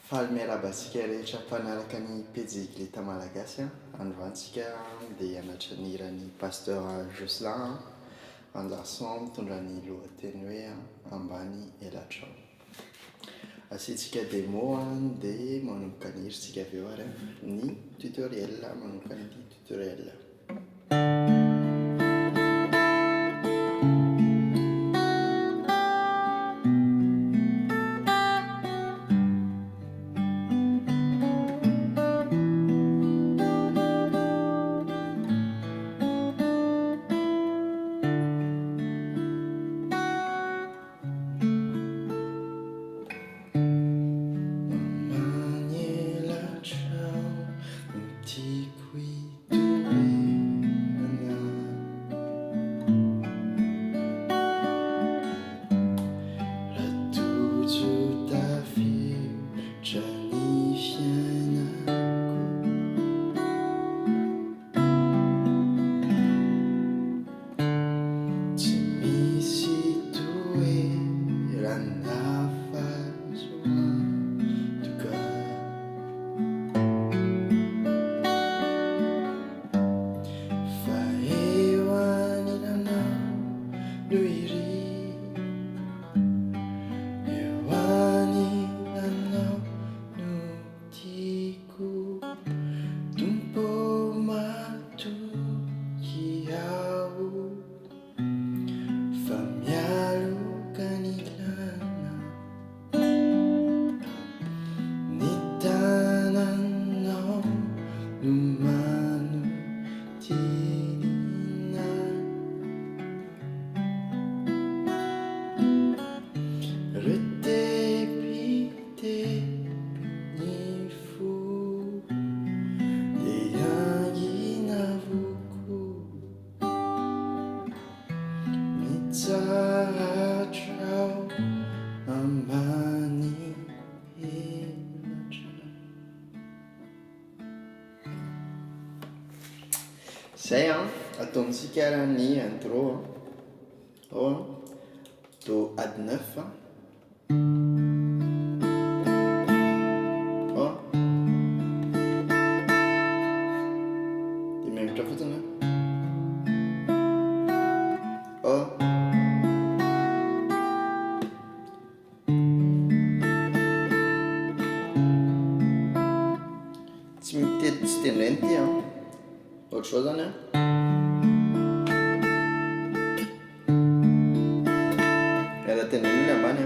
Falmera basika rehetra mpanaraka ny pejigilita malagasy androantsika dia hianatra ny hiran'ny pasteur Jocelyn Andarson mitondra ny lohateny hoe ambany elatrao. Asiantsika démo dia manomboka ny hirintsika avy eo ary ny tutoriel manomboka ny tutoriel. Zay ataontsika ny intro do ady 9 dia miaingotra fotsiny tsy mitety tsy tendrainy ty ohatr' zao zany raha tendrainy ambany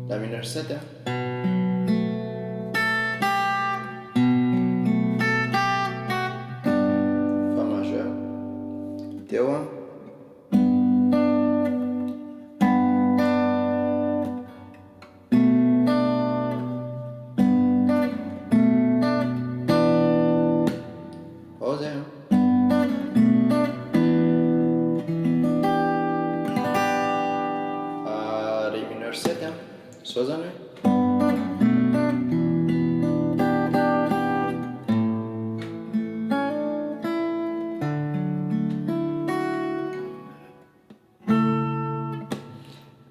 La mineur 7 Fa majeur teo zay Ré mineur 7 zao zany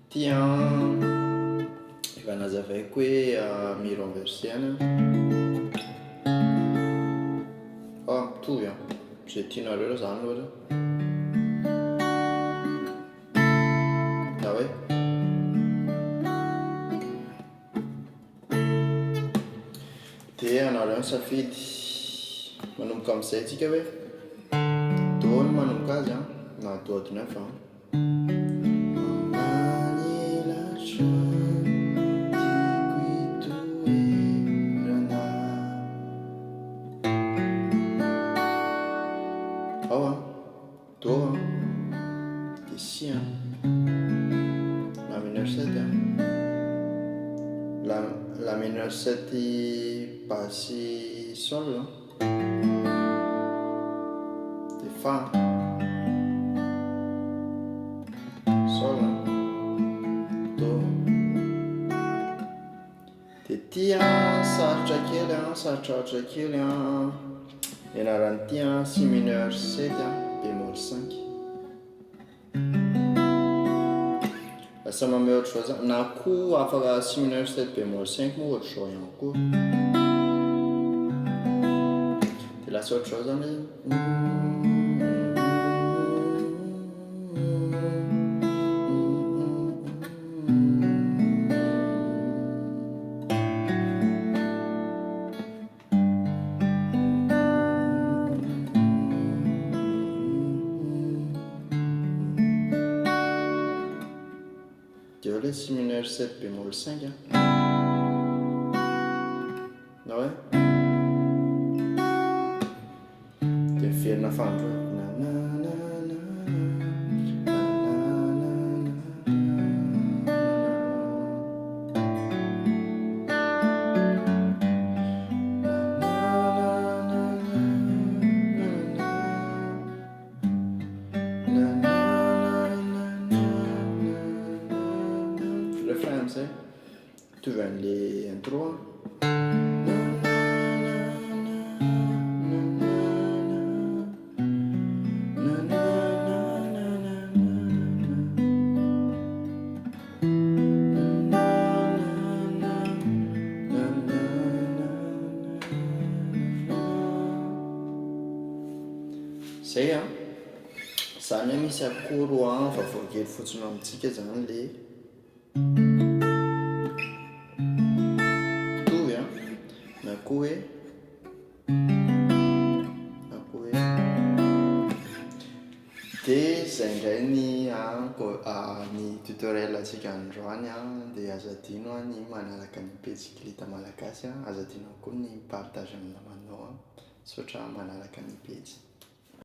ty efa nazavaiko hoe mi renversé mitovy zay tianareo raha zany loatra na hoe dia anareo safidy manomboka amin'izay tsika hoe do no manomboka azy na do ady 9 do dia si la mineur 7 la mineur 7 basse sol dia fa sarotraotra kely an ianaran'ity an si mineur 7 bémol 5 lasa mamay ohatra zao zany na koa afaka si mineur 7 bémol 5 moa ohatra zao ihany koa de lasa ohatra zao zany de le si mineur 7 bémol 5 na ouais de ferina fandro refrain amizay mitovy an'le intro zay a zany a misy akoro a vavakely fotsiny amintsika zany le mitovy a na koa hoe de zay indray ny ny tutoriel atsika androany a de azadino a ny manaraka ny pejy malagasy a azadino koa ny partage amin'ny namanao a sotra manaraka ny pejy